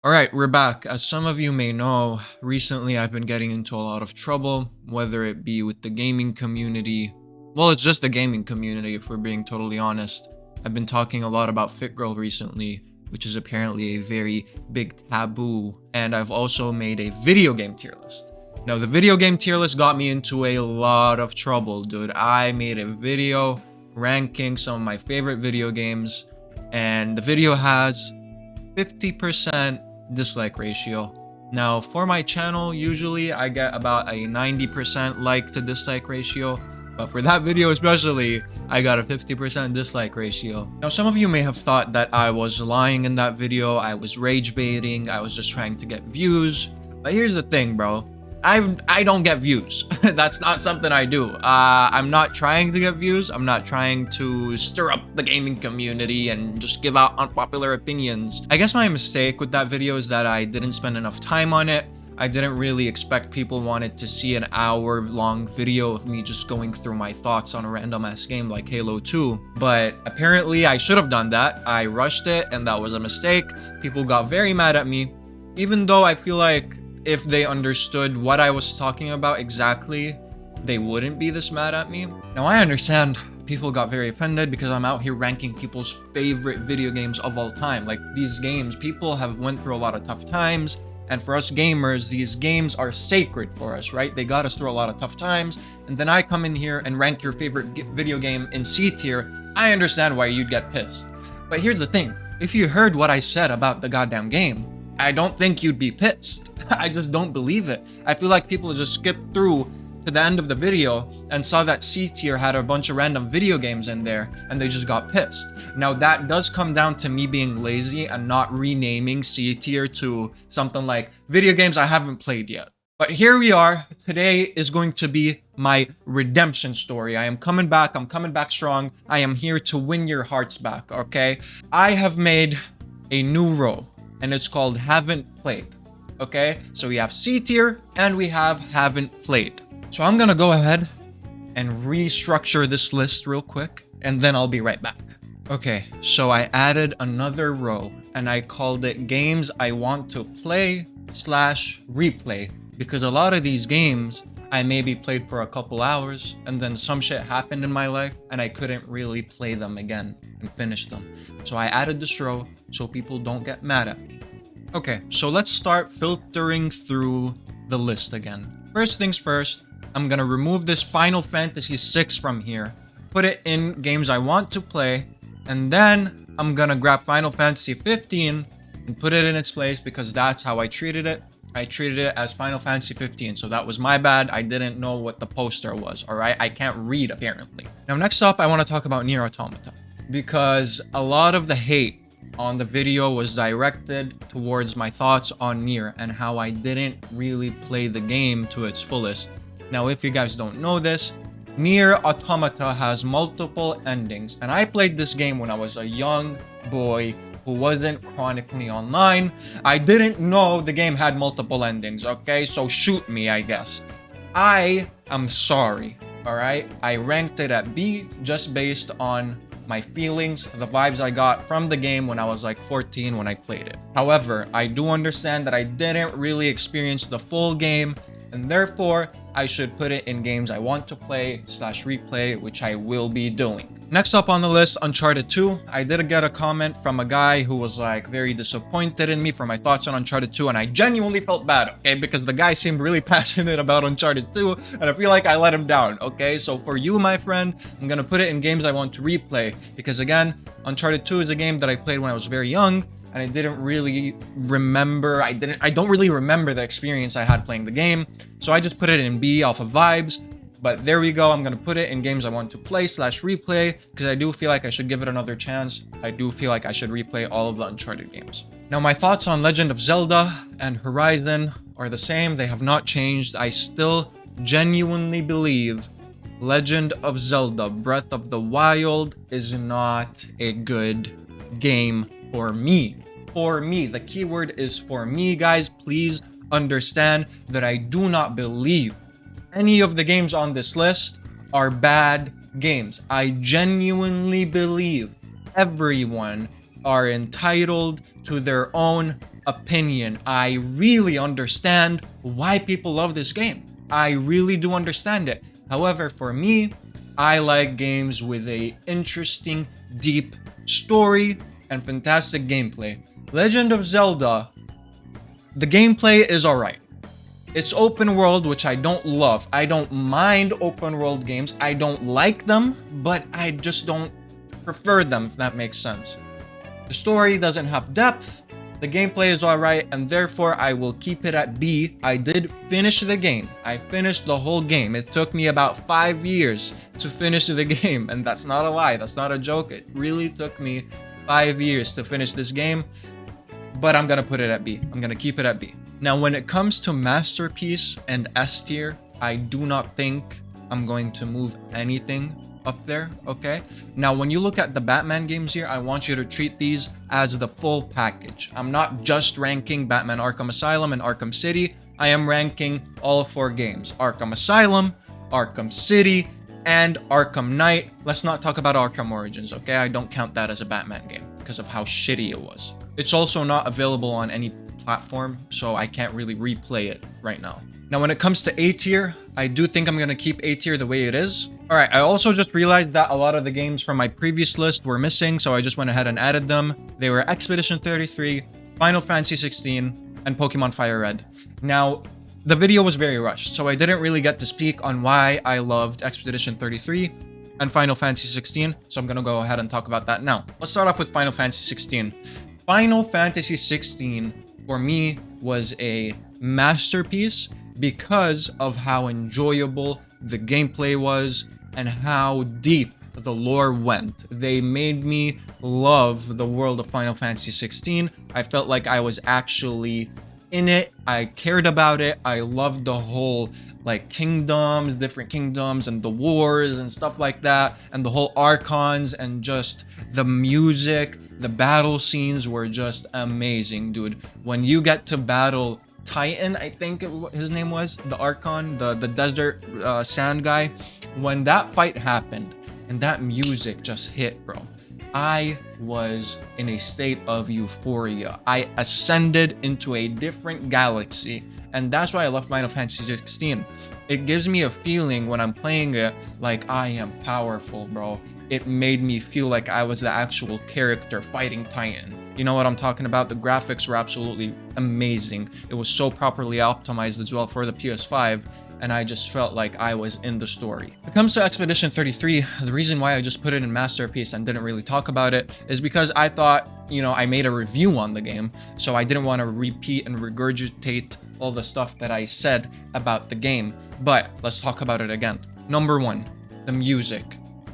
Alright, we're back. As some of you may know, recently I've been getting into a lot of trouble, whether it be with the gaming community. Well, it's just the gaming community, if we're being totally honest. I've been talking a lot about Fit Girl recently, which is apparently a very big taboo, and I've also made a video game tier list. Now, the video game tier list got me into a lot of trouble, dude. I made a video ranking some of my favorite video games, and the video has 50% dislike ratio. Now, for my channel, usually I get about a 90% like to dislike ratio, but for that video especially, I got a 50% dislike ratio. Now, some of you may have thought that I was lying in that video, I was rage baiting, I was just trying to get views, but here's the thing, bro. I don't get views. That's not something I do. I'm not trying to get views. I'm not trying to stir up the gaming community and just give out unpopular opinions. I guess my mistake with that video is that I didn't spend enough time on it. I didn't really expect people wanted to see an hour-long video of me just going through my thoughts on a random-ass game like Halo 2. But apparently I should have done that. I rushed it and that was a mistake. People got very mad at me. Even though I feel like if they understood what I was talking about exactly, they wouldn't be this mad at me. Now, I understand people got very offended because I'm out here ranking people's favorite video games of all time. Like, these games, people have went through a lot of tough times, and for us gamers, these games are sacred for us, right? They got us through a lot of tough times, and then I come in here and rank your favorite video game in C tier. I understand why you'd get pissed. But here's the thing, if you heard what I said about the goddamn game, I don't think you'd be pissed. I just don't believe it. I feel like people just skipped through to the end of the video and saw that C tier had a bunch of random video games in there and they just got pissed. Now, that does come down to me being lazy and not renaming C tier to something like video games I haven't played yet. But here we are. Today is going to be my redemption story. I am coming back. I'm coming back strong. I am here to win your hearts back, okay? I have made a new row and it's called Haven't Played. Okay, so we have C tier and we have haven't played. So I'm gonna go ahead and restructure this list real quick and then I'll be right back. Okay, so I added another row and I called it games I want to play / replay, because a lot of these games I maybe played for a couple hours and then some shit happened in my life and I couldn't really play them again and finish them. So I added this row so people don't get mad at me. Okay, so let's start filtering through the list again. First things first, I'm gonna remove this Final Fantasy VI from here, put it in games I want to play, and then I'm gonna grab Final Fantasy 15 and put it in its place because that's how I treated it. I treated it as Final Fantasy 15, so that was my bad. I didn't know what the poster was, alright? I can't read, apparently. Now, next up, I want to talk about Nier Automata, because a lot of the hate on the video was directed towards my thoughts on Nier and how I didn't really play the game to its fullest. Now, if you guys don't know this, Nier Automata has multiple endings, and I played this game when I was a young boy who wasn't chronically online. I didn't know the game had multiple endings, okay? So shoot me, I guess. I am sorry, alright? I ranked it at B just based on my feelings, the vibes I got from the game when I was like 14 when I played it. However, I do understand that I didn't really experience the full game, and therefore I should put it in games I want to play / replay, which I will be doing. Next up on the list, Uncharted 2. I did get a comment from a guy who was like very disappointed in me for my thoughts on Uncharted 2, and I genuinely felt bad, okay, because the guy seemed really passionate about Uncharted 2, and I feel like I let him down, okay? So for you, my friend, I'm gonna put it in games I want to replay, because again, Uncharted 2 is a game that I played when I was very young, and I didn't really remember, I don't really remember the experience I had playing the game, so I just put it in B off of vibes. But there we go, I'm gonna put it in games I want to play / replay, because I do feel like I should give it another chance. I do feel like I should replay all of the Uncharted games. Now, my thoughts on Legend of Zelda and Horizon are the same, they have not changed. I still genuinely believe Legend of Zelda Breath of the Wild is not a good game for me. For me, the keyword is for me, guys. Please understand that I do not believe any of the games on this list are bad games. I genuinely believe everyone are entitled to their own opinion, I really understand why people love this game. I really do understand it. However, for me, I like games with a interesting, deep story and fantastic gameplay. Legend of Zelda, the gameplay is alright. It's open world, which I don't love. I don't mind open world games. I don't like them, but I just don't prefer them, if that makes sense. The story doesn't have depth. The gameplay is alright, and therefore I will keep it at B. I did finish the game. I finished the whole game. It took me about 5 years to finish the game, and that's not a lie. That's not a joke. It really took me 5 years to finish this game, but I'm gonna put it at B. I'm gonna keep it at B. Now, when it comes to Masterpiece and S tier, I do not think I'm going to move anything up there, okay? Now, when you look at the Batman games here, I want you to treat these as the full package. I'm not just ranking Batman Arkham Asylum and Arkham City. I am ranking all 4 games. Arkham Asylum, Arkham City, and Arkham Knight. Let's not talk about Arkham Origins, okay? I don't count that as a Batman game because of how shitty it was. It's also not available on any platform, so I can't really replay it right now. Now, when it comes to A tier, I do think I'm gonna keep A tier the way it is. Alright, I also just realized that a lot of the games from my previous list were missing, so I just went ahead and added them. They were Expedition 33, Final Fantasy 16, and Pokemon Fire Red. Now, the video was very rushed, so I didn't really get to speak on why I loved Expedition 33 and Final Fantasy 16, so I'm gonna go ahead and talk about that now. Let's start off with Final Fantasy 16. Final Fantasy 16, for me, was a masterpiece because of how enjoyable the gameplay was and how deep the lore went. They made me love the world of Final Fantasy 16. I felt like I was actually in it. I cared about it. I loved the whole kingdoms, different kingdoms, and the wars and stuff like that, and the whole archons, and just the music. The battle scenes were just amazing, dude. When you get to battle Titan, I think his name was, the Archon, the desert sand guy. When that fight happened and that music just hit, bro, I was in a state of euphoria. I ascended into a different galaxy, and that's why I love Final Fantasy 16. It gives me a feeling when I'm playing it like I am powerful, bro. It made me feel like I was the actual character fighting Titan. You know what I'm talking about? The graphics were absolutely amazing. It was so properly optimized as well for the PS5, and I just felt like I was in the story. When it comes to Expedition 33, the reason why I just put it in Masterpiece and didn't really talk about it is because I thought, I made a review on the game, so I didn't want to repeat and regurgitate all the stuff that I said about the game. But let's talk about it again. Number 1, the music.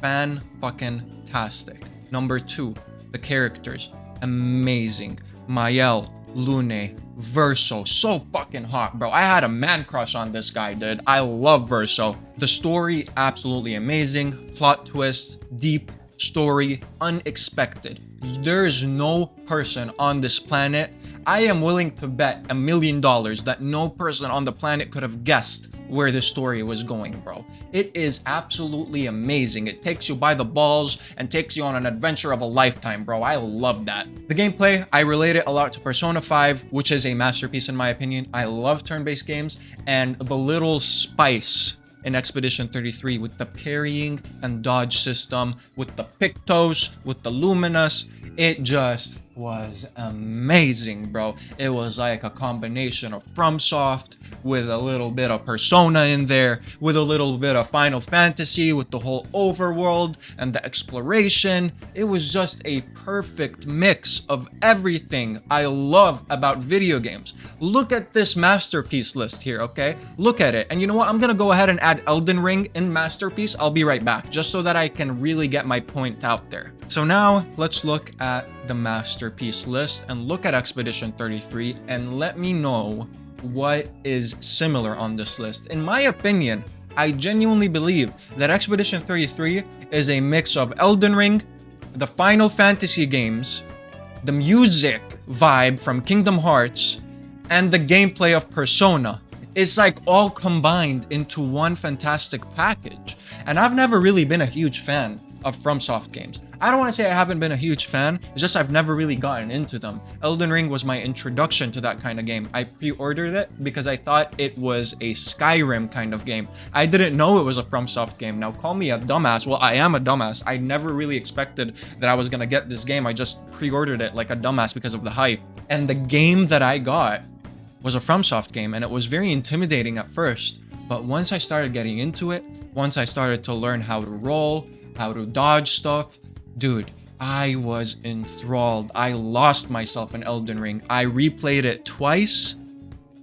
Fan-fucking-tastic. Number 2, the characters. Amazing. Mael, Lune, Verso, so fucking hot, bro. I had a man crush on this guy, dude. I love Verso. The story, absolutely amazing. Plot twist, deep story, unexpected. There's no person on this planet. I am willing to bet $1 million that no person on the planet could have guessed where this story was going, bro. It is absolutely amazing. It takes you by the balls and takes you on an adventure of a lifetime, bro. I love that. The gameplay, I relate it a lot to Persona 5, which is a masterpiece in my opinion. I love turn-based games, and the little spice in Expedition 33 with the parrying and dodge system, with the Pictos, with the Luminous, it just was amazing, bro. It was like a combination of FromSoft with a little bit of Persona in there, with a little bit of Final Fantasy, with the whole overworld and the exploration. It was just a perfect mix of everything I love about video games. Look at this masterpiece list here, okay? Look at it. And you know what? I'm gonna go ahead and add Elden Ring in masterpiece. I'll be right back, just so that I can really get my point out there. So now let's look at the masterpiece list and look at Expedition 33 and let me know what is similar on this list. In my opinion, I genuinely believe that Expedition 33 is a mix of Elden Ring, the Final Fantasy games, the music vibe from Kingdom Hearts, and the gameplay of Persona. It's like all combined into one fantastic package. And I've never really been a huge fan of FromSoft games. I don't want to say I haven't been a huge fan, it's just I've never really gotten into them. Elden Ring was my introduction to that kind of game. I pre-ordered it because I thought it was a Skyrim kind of game. I didn't know it was a FromSoft game. Now call me a dumbass. Well, I am a dumbass. I never really expected that I was gonna get this game. I just pre-ordered it like a dumbass because of the hype. And the game that I got was a FromSoft game, and it was very intimidating at first. But once I started getting into it, once I started to learn how to roll, how to dodge stuff, dude, I was enthralled. I lost myself in Elden Ring. I replayed it twice,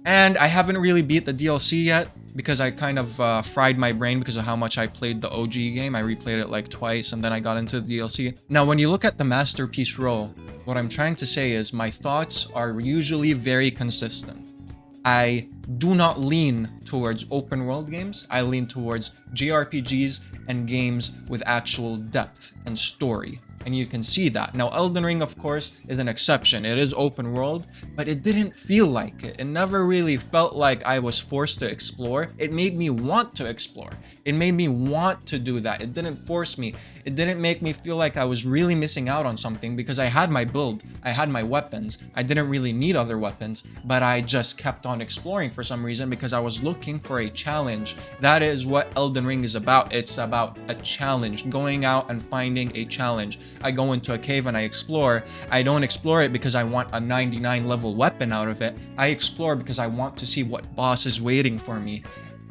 and I haven't really beat the DLC yet because I kind of fried my brain because of how much I played the OG game. I replayed it like twice, and then I got into the DLC. Now, when you look at the Masterpiece row, what I'm trying to say is my thoughts are usually very consistent. I do not lean towards open world games. I lean towards JRPGs and games with actual depth and story. And you can see that. Now, Elden Ring, of course, is an exception. It is open world, but it didn't feel like it. It never really felt like I was forced to explore. It made me want to explore. It made me want to do that. It didn't force me. It didn't make me feel like I was really missing out on something because I had my build. I had my weapons. I didn't really need other weapons, but I just kept on exploring for some reason because I was looking for a challenge. That is what Elden Ring is about. It's about a challenge, going out and finding a challenge. I go into a cave and I explore. I don't explore it because I want a 99 level weapon out of it. I explore because I want to see what boss is waiting for me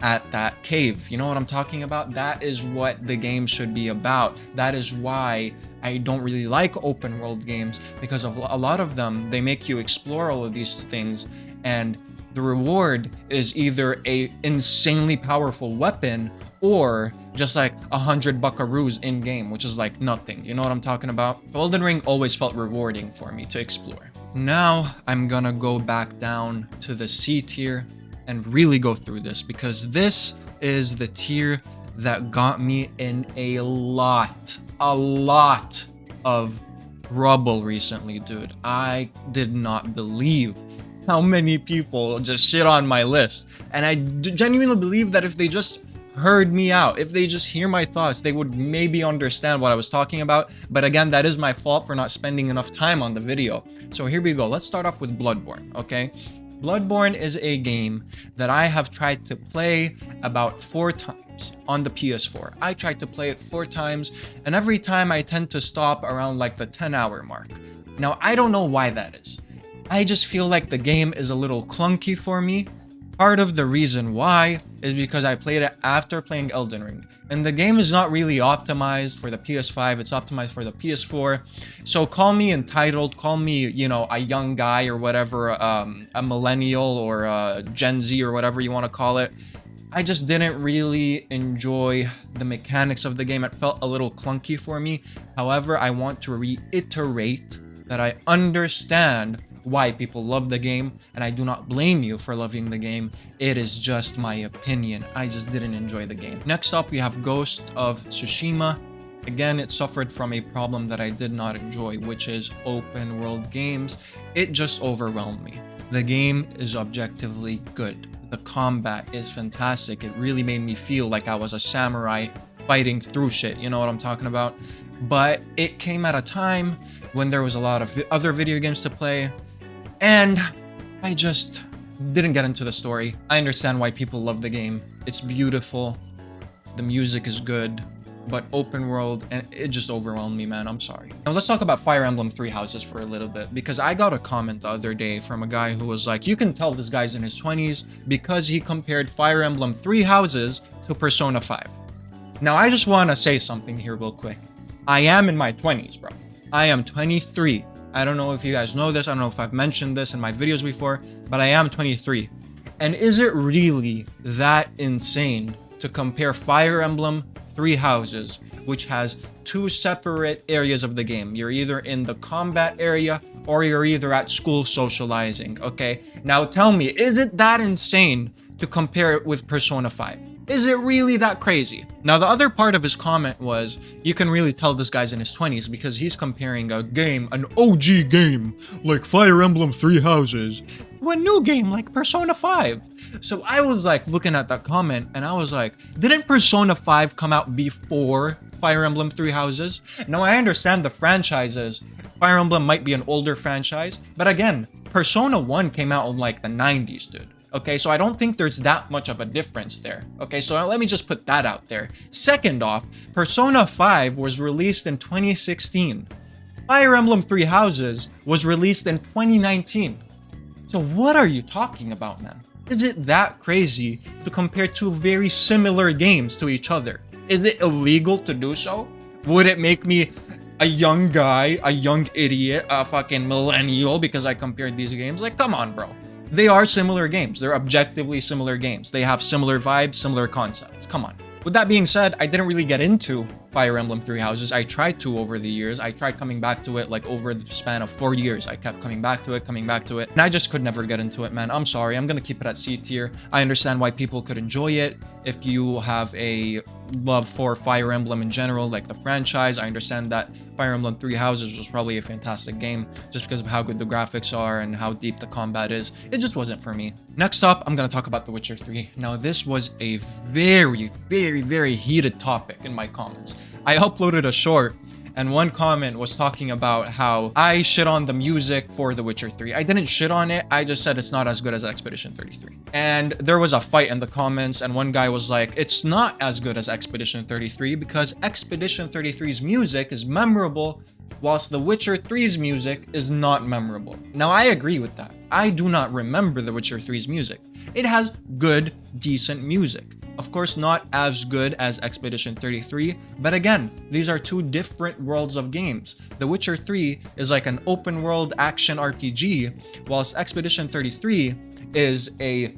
at that cave. You know what I'm talking about? That is what the game should be about. That is why I don't really like open world games, because of a lot of them, they make you explore all of these things, and the reward is either a insanely powerful weapon or just like 100 buckaroos in game, which is like nothing. You know what I'm talking about? Elden Ring always felt rewarding for me to explore. Now I'm gonna go back down to the C tier and really go through this, because this is the tier that got me in a lot of trouble recently, dude. I did not believe how many people just shit on my list, and I genuinely believe that if they just heard me out, if they just hear my thoughts, they would maybe understand what I was talking about. But again, that is my fault for not spending enough time on the video. So here we go. Let's start off with Bloodborne, okay? Bloodborne is a game that I have tried to play about 4 times on the PS4. I tried to play it 4 times, and every time I tend to stop around like the 10-hour mark. Now, I don't know why that is. I just feel like the game is a little clunky for me. Part of the reason why is because I played it after playing Elden Ring, and the game is not really optimized for the PS5, it's optimized for the PS4. So call me entitled, call me, you know, a young guy or whatever, a millennial or a Gen Z or whatever you want to call it. I just didn't really enjoy the mechanics of the game. It felt a little clunky for me. However, I want to reiterate that I understand why people love the game, and I do not blame you for loving the game. It is just my opinion. I just didn't enjoy the game. Next up, we have Ghost of Tsushima. Again, it suffered from a problem that I did not enjoy, which is open world games. It just overwhelmed me. The game is objectively good. The combat is fantastic. It really made me feel like I was a samurai fighting through shit. You know what I'm talking about? But it came at a time when there was a lot of other video games to play, and I just didn't get into the story. I understand why people love the game. It's beautiful. The music is good, but open world, and it just overwhelmed me, man. I'm sorry. Now let's talk about Fire Emblem Three Houses for a little bit, because I got a comment the other day from a guy who was like, you can tell this guy's in his 20s because he compared Fire Emblem Three Houses to Persona 5. Now I just want to say something here real quick. I am in my 20s, bro. I am 23. I don't know if you guys know this. I don't know if I've mentioned this in my videos before, but I am 23. And is it really that insane to compare Fire Emblem Three Houses, which has 2 separate areas of the game? You're either in the combat area or you're either at school socializing, okay? Now tell me, is it that insane to compare it with Persona 5? Is it really that crazy? Now, the other part of his comment was, you can really tell this guy's in his 20s because he's comparing a game, an OG game, like Fire Emblem Three Houses, to a new game like Persona 5. So I was like looking at that comment and I was like, didn't Persona 5 come out before Fire Emblem Three Houses. Now, I understand the franchises. Fire Emblem might be an older franchise, but again, Persona 1 came out in like the 90s, dude. Okay, so I don't think there's that much of a difference there. Okay, so let me just put that out there. Second off, Persona 5 was released in 2016. Fire Emblem Three Houses was released in 2019. So what are you talking about, man? Is it that crazy to compare two very similar games to each other? Is it illegal to do so? Would it make me a young guy, a young idiot, a fucking millennial because I compared these games? Like, come on, bro. They are similar games. They're objectively similar games. They have similar vibes, similar concepts. Come on. With that being said, I didn't really get into Fire Emblem Three Houses. I tried to over the years. I tried coming back to it like over the span of 4 years. I kept coming back to it, and I just could never get into it, man. I'm sorry. I'm gonna keep it at C tier. I understand why people could enjoy it. If you have a love for Fire Emblem in general, like the franchise, I understand that Fire Emblem Three Houses was probably a fantastic game just because of how good the graphics are and how deep the combat is. It just wasn't for me. Next up, I'm gonna talk about The Witcher 3. Now, this was a very, very, very heated topic in my comments. I uploaded a short, and one comment was talking about how I shit on the music for The Witcher 3. I didn't shit on it, I just said it's not as good as Expedition 33. And there was a fight in the comments, and one guy was like, it's not as good as Expedition 33 because Expedition 33's music is memorable, whilst The Witcher 3's music is not memorable. Now, I agree with that. I do not remember The Witcher 3's music. It has good, decent music. Of course, not as good as Expedition 33, but again, these are two different worlds of games. The Witcher 3 is like an open world action RPG, whilst Expedition 33 is a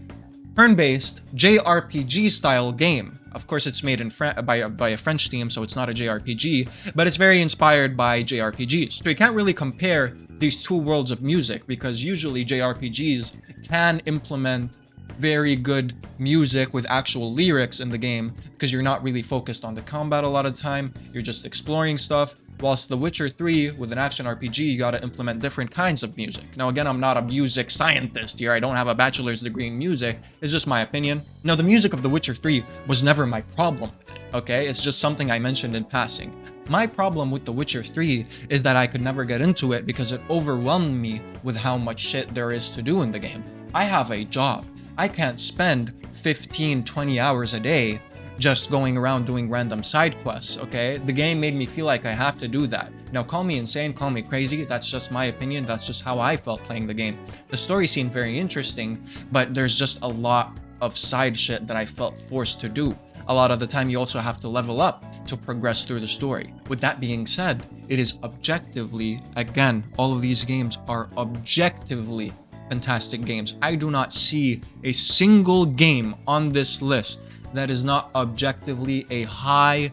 turn-based JRPG style game. Of course, it's made in by a French team, so it's not a JRPG, but it's very inspired by JRPGs. So you can't really compare these two worlds of music because usually JRPGs can implement very good music with actual lyrics in the game because you're not really focused on the combat a lot of the time, you're just exploring stuff. Whilst The Witcher 3, with an action RPG, you gotta implement different kinds of music. Now again, I'm not a music scientist here, I don't have a bachelor's degree in music, it's just my opinion. Now the music of The Witcher 3 was never my problem with it, okay? It's just something I mentioned in passing. My problem with The Witcher 3 is that I could never get into it because it overwhelmed me with how much shit there is to do in the game. I have a job. I can't spend 15, 20 hours a day just going around doing random side quests, okay? The game made me feel like I have to do that. Now, call me insane, call me crazy, that's just my opinion, that's just how I felt playing the game. The story seemed very interesting, but there's just a lot of side shit that I felt forced to do. A lot of the time, you also have to level up to progress through the story. With that being said, it is objectively, again, all of these games are objectively fantastic games. I do not see a single game on this list that is not objectively a high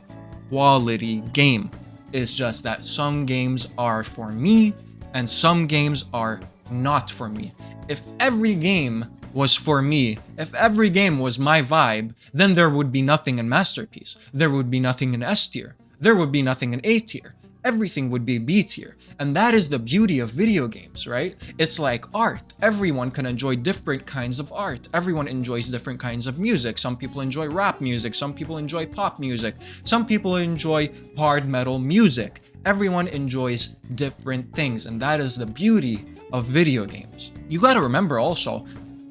quality game. It's just that some games are for me and some games are not for me. If every game was for me, if every game was my vibe, then there would be nothing in Masterpiece. There would be nothing in S tier. There would be nothing in A tier. Everything would be B tier. And that is the beauty of video games, right? It's like art. Everyone can enjoy different kinds of art. Everyone enjoys different kinds of music. Some people enjoy rap music. Some people enjoy pop music. Some people enjoy hard metal music. Everyone enjoys different things. And that is the beauty of video games. You gotta remember also,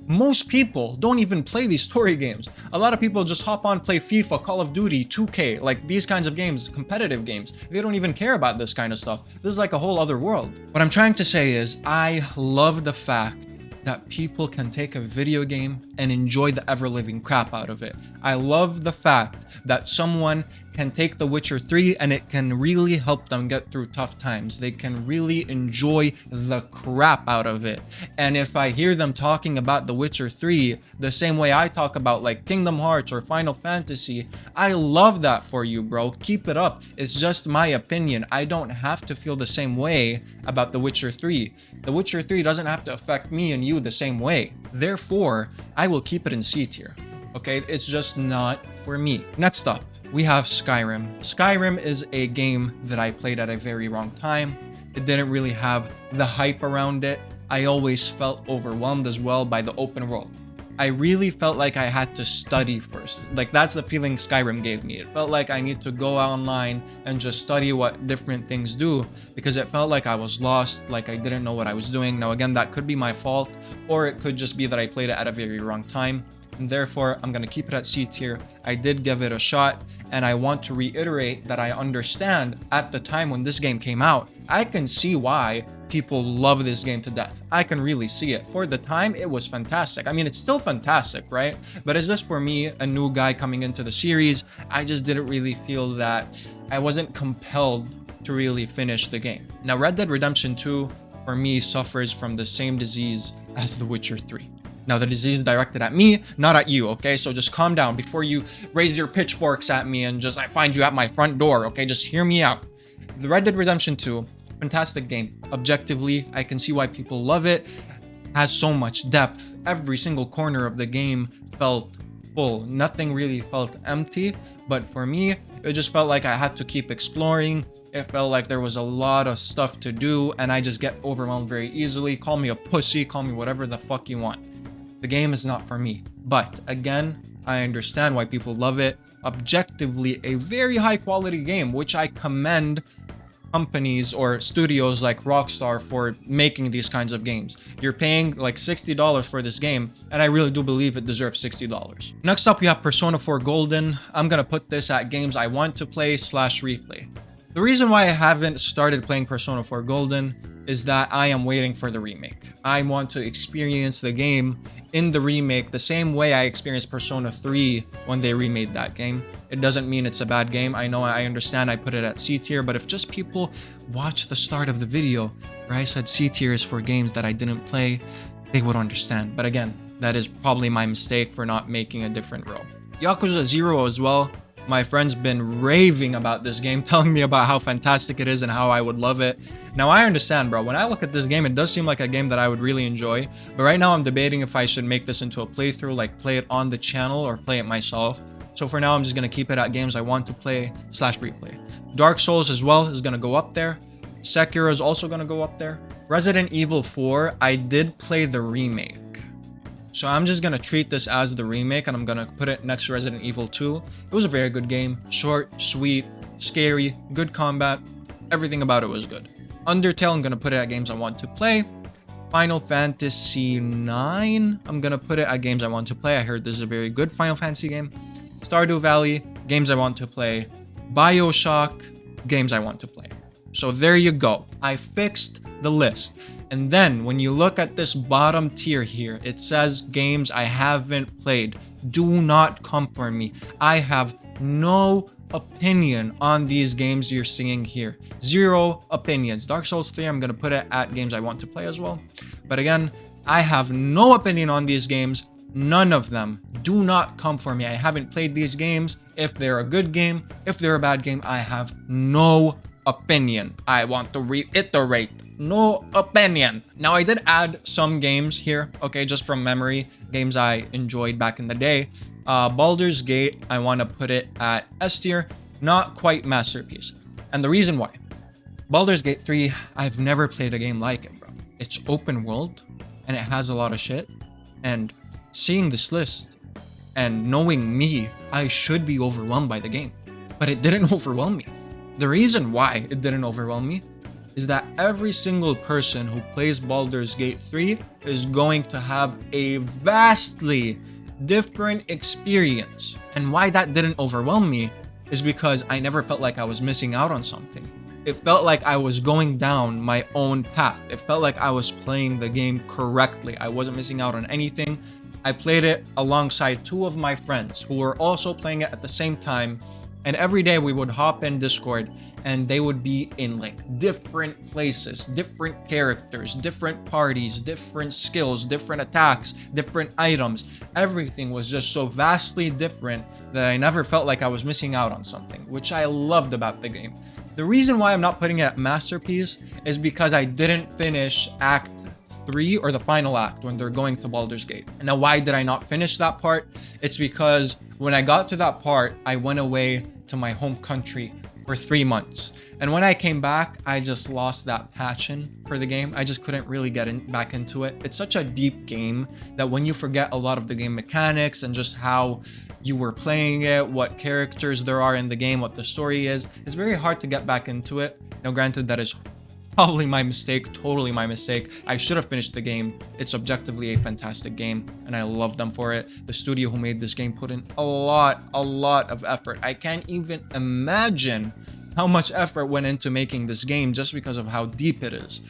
most people don't even play these story games. A lot of people just hop on, play FIFA, Call of Duty, 2K, like these kinds of games, competitive games. They don't even care about this kind of stuff. This is like a whole other world. What I'm trying to say is I love the fact that people can take a video game and enjoy the ever-living crap out of it. I love the fact that someone can take The Witcher 3 and it can really help them get through tough times. They can really enjoy the crap out of it. And if I hear them talking about The Witcher 3 the same way I talk about like Kingdom Hearts or Final Fantasy, I love that for you, bro. Keep it up. It's just my opinion. I don't have to feel the same way about The Witcher 3. The Witcher 3 doesn't have to affect me and you the same way. Therefore, I will keep it in C tier. Okay, it's just not for me. Next up, we have Skyrim. Skyrim is a game that I played at a very wrong time. It didn't really have the hype around it. I always felt overwhelmed as well by the open world. I really felt like I had to study first. Like, that's the feeling Skyrim gave me. It felt like I need to go online and just study what different things do, because it felt like I was lost, like I didn't know what I was doing. Now again, that could be my fault, or it could just be that I played it at a very wrong time. And therefore, I'm going to keep it at C tier. I did give it a shot, and I want to reiterate that I understand at the time when this game came out, I can see why people love this game to death. I can really see it. For the time, it was fantastic. I mean, it's still fantastic, right? But it's just for me, a new guy coming into the series, I just didn't really feel that I wasn't compelled to really finish the game. Now, Red Dead Redemption 2, for me, suffers from the same disease as The Witcher 3. Now, the disease is directed at me, not at you, okay? So just calm down before you raise your pitchforks at me and just I find you at my front door, okay? Just hear me out. The Red Dead Redemption 2, fantastic game. Objectively, I can see why people love it. Has so much depth. Every single corner of the game felt full. Nothing really felt empty. But for me, it just felt like I had to keep exploring. It felt like there was a lot of stuff to do, and I just get overwhelmed very easily. Call me a pussy, call me whatever the fuck you want. The game is not for me. But again, I understand why people love it. Objectively, a very high quality game, which I commend companies or studios like Rockstar for making these kinds of games. You're paying like $60 for this game, and I really do believe it deserves $60. Next up, we have Persona 4 Golden. I'm gonna put this at games I want to play / replay. The reason why I haven't started playing Persona 4 Golden is that I am waiting for the remake. I want to experience the game in the remake the same way I experienced Persona 3 when they remade that game. It doesn't mean it's a bad game. I know, I understand I put it at C tier, but if just people watch the start of the video where I said C tier is for games that I didn't play, they would understand. But again, that is probably my mistake for not making a different row. Yakuza 0 as well. My friend's been raving about this game, telling me about how fantastic it is and how I would love it. Now, I understand, bro. When I look at this game, it does seem like a game that I would really enjoy. But right now, I'm debating if I should make this into a playthrough, like play it on the channel or play it myself. So for now, I'm just going to keep it at games I want to play / replay. Dark Souls as well is going to go up there. Sekiro is also going to go up there. Resident Evil 4, I did play the remake. So I'm just going to treat this as the remake, and I'm going to put it next to Resident Evil 2. It was a very good game. Short, sweet, scary, good combat. Everything about it was good. Undertale, I'm going to put it at games I want to play. Final Fantasy 9, I'm going to put it at games I want to play. I heard this is a very good Final Fantasy game. Stardew Valley, games I want to play. BioShock, games I want to play. So there you go. I fixed the list. And then when you look at this bottom tier here, it says games I haven't played. Do not come for me. I have no opinion on these games you're seeing here. Zero opinions. Dark Souls 3, I'm going to put it at games I want to play as well. But again, I have no opinion on these games. None of them. Do not come for me. I haven't played these games. If they're a good game, if they're a bad game, I have no opinion. I want to reiterate. No opinion. Now, I did add some games here, okay, just from memory, games I enjoyed back in the day. Baldur's Gate, I want to put it at S tier, not quite masterpiece. And the reason why, Baldur's Gate 3, I've never played a game like it, bro. It's open world, and it has a lot of shit. And seeing this list, and knowing me, I should be overwhelmed by the game. But it didn't overwhelm me. The reason why it didn't overwhelm me is that every single person who plays Baldur's Gate 3 is going to have a vastly different experience. And why that didn't overwhelm me is because I never felt like I was missing out on something. It felt like I was going down my own path. It felt like I was playing the game correctly. I wasn't missing out on anything. I played it alongside two of my friends who were also playing it at the same time. And every day we would hop in Discord and they would be in like different places, different characters, different parties, different skills, different attacks, different items. Everything was just so vastly different that I never felt like I was missing out on something, which I loved about the game. The reason why I'm not putting it at masterpiece is because I didn't finish Act 3 or the final act when they're going to Baldur's Gate. And now, why did I not finish that part? It's because when I got to that part, I went away to my home country for 3 months. And when I came back, I just lost that passion for the game. I just couldn't really back into it. It's such a deep game that when you forget a lot of the game mechanics and just how you were playing it, what characters there are in the game, what the story is, it's very hard to get back into it. Now, granted, that is probably my mistake, totally my mistake. I should have finished the game. It's objectively a fantastic game, and I love them for it. The studio who made this game put in a lot of effort. I can't even imagine how much effort went into making this game just because of how deep it is.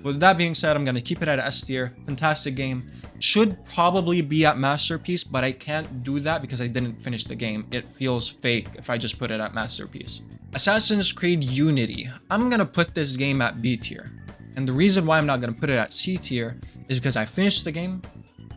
With that being said, I'm gonna keep it at S tier. Fantastic game. Should probably be at Masterpiece, but I can't do that because I didn't finish the game. It feels fake if I just put it at Masterpiece. Assassin's Creed Unity. I'm gonna put this game at B tier. And the reason why I'm not gonna put it at C tier is because I finished the game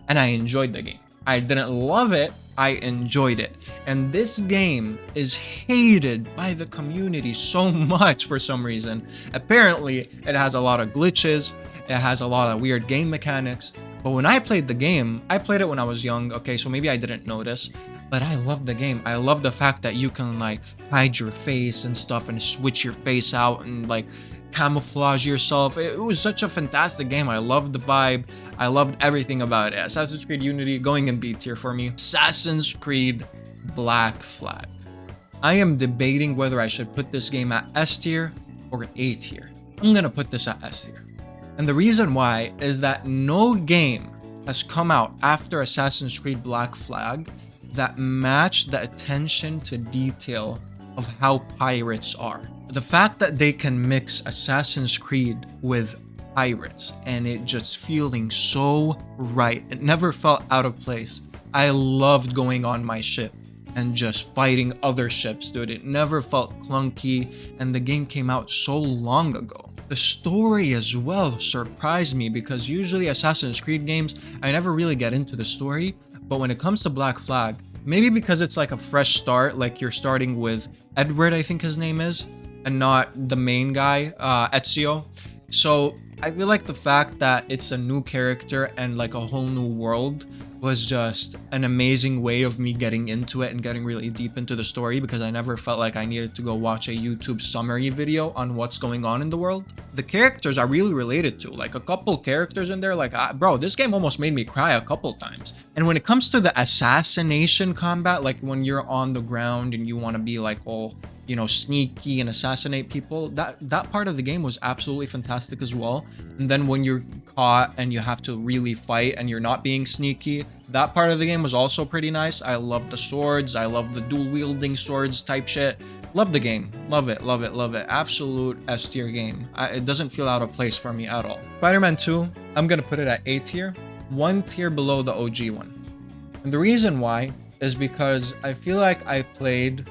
and I enjoyed the game. I didn't love it, I enjoyed it. And this game is hated by the community so much for some reason. Apparently, it has a lot of glitches, it has a lot of weird game mechanics. But when I played the game, I played it when I was young, okay, so maybe I didn't notice. But I love the game. I love the fact that you can like hide your face and stuff and switch your face out and like camouflage yourself. It was such a fantastic game. I loved the vibe. I loved everything about it. Assassin's Creed Unity going in B tier for me. Assassin's Creed Black Flag. I am debating whether I should put this game at S tier or A tier. I'm gonna put this at S tier. And the reason why is that no game has come out after Assassin's Creed Black Flag that matched the attention to detail of how pirates are. The fact that they can mix Assassin's Creed with pirates and it just feeling so right. It never felt out of place. I loved going on my ship and just fighting other ships, dude. It never felt clunky, and the game came out so long ago. The story as well surprised me because usually Assassin's Creed games, I never really get into the story, but when it comes to Black Flag, maybe because it's like a fresh start, like you're starting with Edward, I think his name is, and not the main guy, Ezio. So I feel like the fact that it's a new character and like a whole new world was just an amazing way of me getting into it and getting really deep into the story, because I never felt like I needed to go watch a YouTube summary video on what's going on in the world. The characters are really related to, like a couple characters in there, like, bro, this game almost made me cry a couple times. And when it comes to the assassination combat, like when you're on the ground and you want to be like all, you know, sneaky and assassinate people, that part of the game was absolutely fantastic as well. And then when you're caught and you have to really fight and you're not being sneaky, that part of the game was also pretty nice. I love the swords, I love the dual wielding swords type shit. Love the game. Love it, love it, love it. Absolute S tier game. It doesn't feel out of place for me at all. Spider-Man 2, I'm gonna put it at A tier, 1 tier below the OG one. And the reason why is because I feel like I played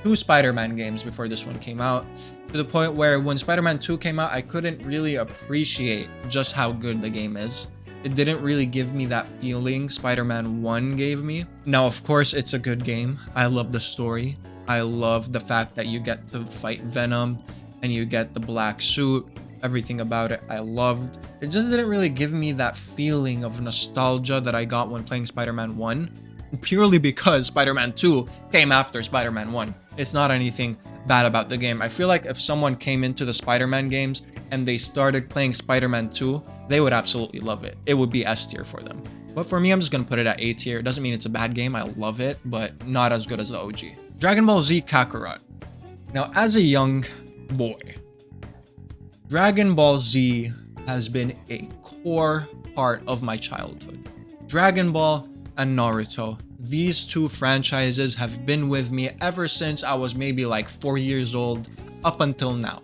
2 Spider-Man games before this one came out, to the point where when Spider-Man 2 came out, I couldn't really appreciate just how good the game is. It didn't really give me that feeling Spider-Man 1 gave me. Now, of course, it's a good game. I love the story. I love the fact that you get to fight Venom and you get the black suit. Everything about it I loved. It just didn't really give me that feeling of nostalgia that I got when playing Spider-Man 1. Purely because Spider-Man 2 came after Spider-Man 1. It's not anything bad about the game. I feel like if someone came into the Spider-Man games and they started playing Spider-Man 2, they would absolutely love it. It would be S tier for them. But for me, I'm just gonna put it at A tier. It doesn't mean it's a bad game. I love it, but not as good as the OG. Dragon Ball Z Kakarot. Now, as a young boy, Dragon Ball Z has been a core part of my childhood. Dragon Ball and Naruto. These 2 franchises have been with me ever since I was maybe like 4 years old up until now.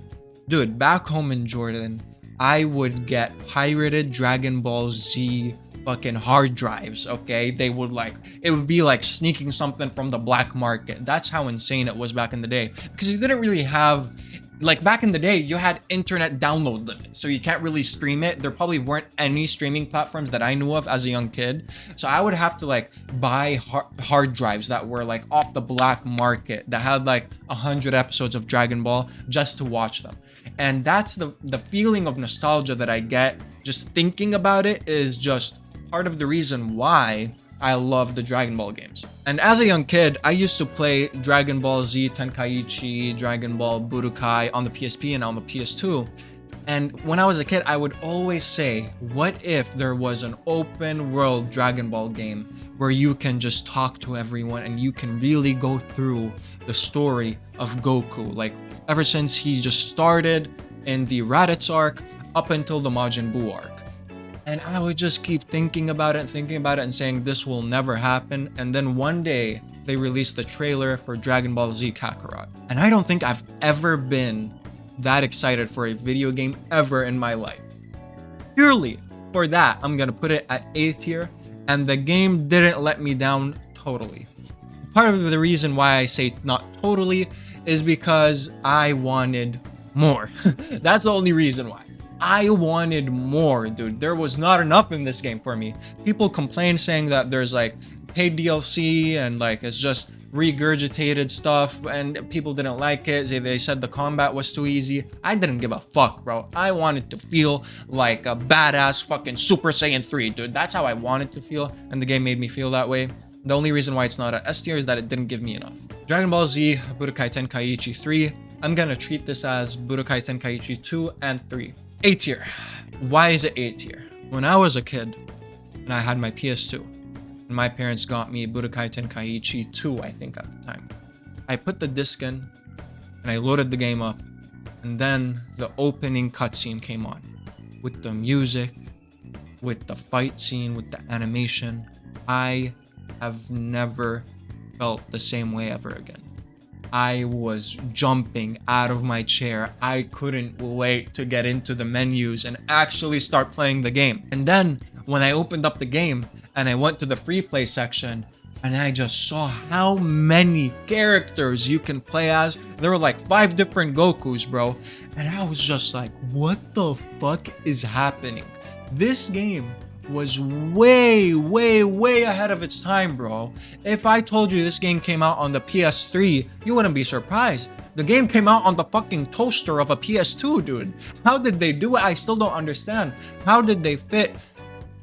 Dude, back home in Jordan, I would get pirated Dragon Ball Z fucking hard drives, okay? They would like, it would be like sneaking something from the black market. That's how insane it was back in the day. Because you didn't really have, like back in the day, you had internet download limits, so you can't really stream it. There probably weren't any streaming platforms that I knew of as a young kid. So I would have to like buy hard drives that were like off the black market that had like 100 episodes of Dragon Ball just to watch them. And that's the feeling of nostalgia that I get just thinking about it, is just part of the reason why I love the Dragon Ball games. And as a young kid, I used to play Dragon Ball Z Tenkaichi, Dragon Ball Budokai on the PSP and on the PS2. And when I was a kid, I would always say, what if there was an open world Dragon Ball game where you can just talk to everyone and you can really go through the story of Goku, like ever since he just started in the Raditz arc up until the Majin Buu arc. And I would just keep thinking about it and saying this will never happen. And then one day they released the trailer for Dragon Ball Z Kakarot. And I don't think I've ever been that excited for a video game ever in my life. Purely for that, I'm gonna put it at A tier, and the game didn't let me down totally. Part of the reason why I say not totally is because I wanted more. That's the only reason why. I wanted more, dude. There was not enough in this game for me. People complain saying that there's like paid DLC and like it's just regurgitated stuff and people didn't like it. They said the combat was too easy. I didn't give a fuck, bro. I wanted to feel like a badass fucking Super Saiyan 3, dude. That's how I wanted to feel, and the game made me feel that way. The only reason why it's not an S tier is that it didn't give me enough. Dragon Ball Z Budokai Tenkaichi 3. I'm gonna treat this as Budokai Tenkaichi 2 and 3. A tier. Why is it A tier? When I was a kid and I had my PS2, and my parents got me Budokai Tenkaichi 2, I think at the time, I put the disc in and I loaded the game up, and then the opening cutscene came on with the music, with the fight scene, with the animation. I have never felt the same way ever again. I was jumping out of my chair. I couldn't wait to get into the menus and actually start playing the game. And then when I opened up the game and I went to the free play section and I just saw how many characters you can play as. There were like 5 different Gokus, bro. And I was just like, what the fuck is happening? This game was way ahead of its time, bro. If I told you this game came out on the PS3, you wouldn't be surprised. The game came out on the fucking toaster of a PS2, dude. How did they do it? I still don't understand. How did they fit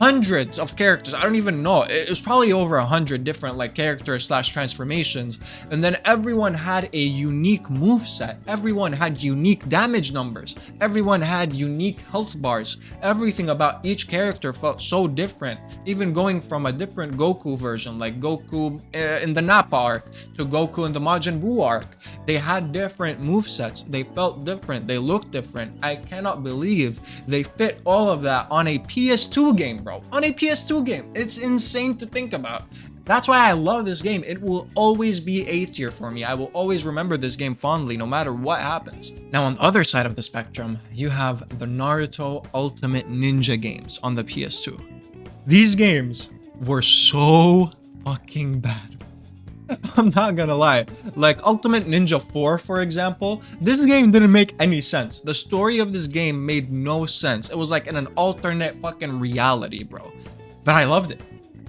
hundreds of characters? I don't even know. It was probably over 100 different like characters / transformations, and then everyone had a unique moveset. Everyone had unique damage numbers. Everyone had unique health bars. Everything about each character felt so different. Even going from a different Goku version, like Goku in the Nappa arc to Goku in the Majin Buu arc, they had different movesets. They felt different. They looked different. I cannot believe they fit all of that on a PS2 game, bro. On a PS2 game. It's insane to think about. That's why I love this game. It will always be A tier for me. I will always remember this game fondly no matter what happens. Now on the other side of the spectrum, you have the Naruto Ultimate Ninja games on the PS2. These games were so fucking bad. I'm not gonna lie. Like Ultimate Ninja 4, for example, this game didn't make any sense. The story of this game made no sense. It was like in an alternate fucking reality, bro. But I loved it.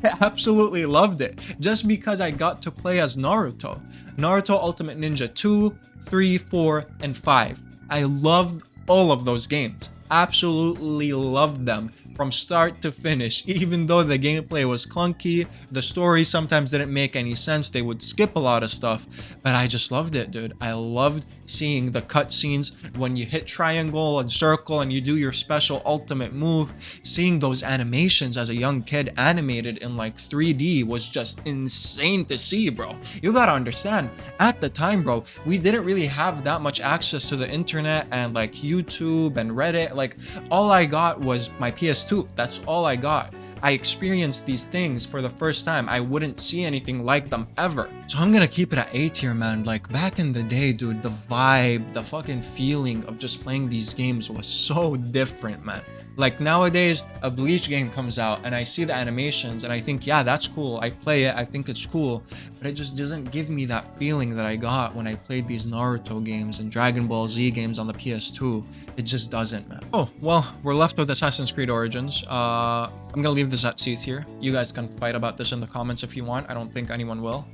I absolutely loved it. Just because I got to play as Naruto. Naruto Ultimate Ninja 2, 3, 4, and 5. I loved all of those games. Absolutely loved them from start to finish. Even though the gameplay was clunky, the story sometimes didn't make any sense, they would skip a lot of stuff, but I just loved it, dude. I loved seeing the cutscenes when you hit triangle and circle and you do your special ultimate move. Seeing those animations as a young kid animated in like 3D was just insane to see, bro. You gotta understand, at the time, bro, we didn't really have that much access to the internet and like YouTube and Reddit. Like all I got was my PS2. That's all I got. I experienced these things for the first time. I wouldn't see anything like them ever. So I'm gonna keep it at A tier, man. Like back in the day, dude, the vibe, the fucking feeling of just playing these games was so different, man. Like nowadays, a Bleach game comes out and I see the animations and I think, yeah, that's cool. I play it, I think it's cool, but it just doesn't give me that feeling that I got when I played these Naruto games and Dragon Ball Z games on the PS2. It just doesn't, man. Oh, well, we're left with Assassin's Creed Origins. I'm gonna leave this at C tier. You guys can fight about this in the comments if you want. I don't think anyone will.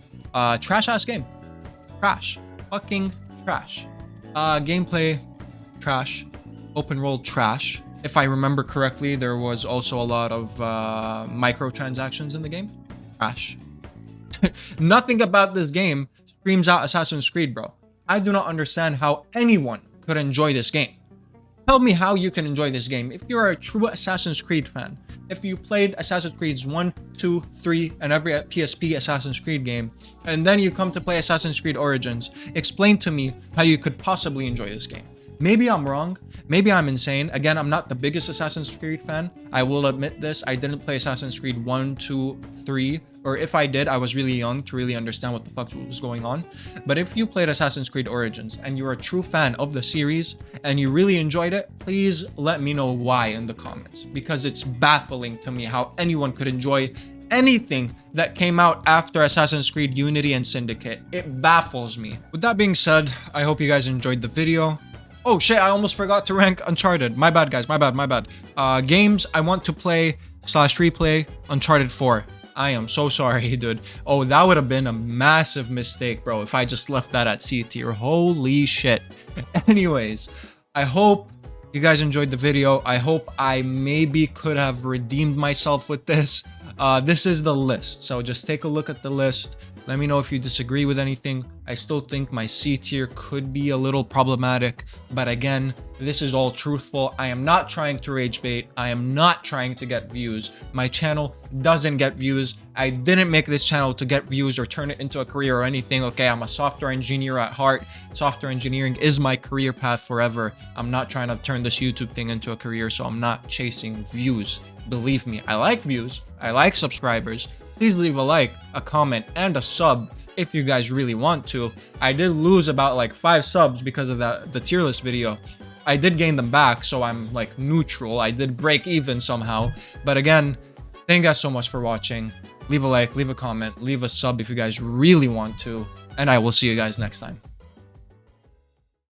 Trash ass game. Trash. Fucking trash. Gameplay, trash. Open world, trash. If I remember correctly, there was also a lot of microtransactions in the game. trash. Nothing about this game screams out Assassin's Creed, bro. I do not understand how anyone could enjoy this game. Tell me how you can enjoy this game. If you're a true Assassin's Creed fan, if you played Assassin's Creed 1, 2, 3, and every PSP Assassin's Creed game, and then you come to play Assassin's Creed Origins, explain to me how you could possibly enjoy this game. Maybe I'm wrong. Maybe I'm insane. Again, I'm not the biggest Assassin's Creed fan. I will admit this. I didn't play Assassin's Creed 1, 2, 3, or if I did, I was really young to really understand what the fuck was going on. But if you played Assassin's Creed Origins and you're a true fan of the series and you really enjoyed it, please let me know why in the comments, because it's baffling to me how anyone could enjoy anything that came out after Assassin's Creed Unity and Syndicate. It baffles me. With that being said, I hope you guys enjoyed the video. Oh shit, I almost forgot to rank Uncharted. My bad, guys. My bad. Games I want to play / replay Uncharted 4. I am so sorry, dude. Oh, that would have been a massive mistake, bro, if I just left that at C tier. Holy shit. Anyways, I hope you guys enjoyed the video. I hope I maybe could have redeemed myself with this. This is the list, so just take a look at the list. Let me know if you disagree with anything. I still think my C tier could be a little problematic, but again, this is all truthful. I am not trying to rage bait. I am not trying to get views. My channel doesn't get views. I didn't make this channel to get views or turn it into a career or anything. Okay, I'm a software engineer at heart. Software engineering is my career path forever. I'm not trying to turn this YouTube thing into a career, so I'm not chasing views. Believe me, I like views. I like subscribers. Please leave a like, a comment, and a sub if you guys really want to. I did lose about like 5 subs because of the tier list video. I did gain them back, so I'm like neutral. I did break even somehow. But again, thank you guys so much for watching. Leave a like, leave a comment, leave a sub if you guys really want to, and I will see you guys next time.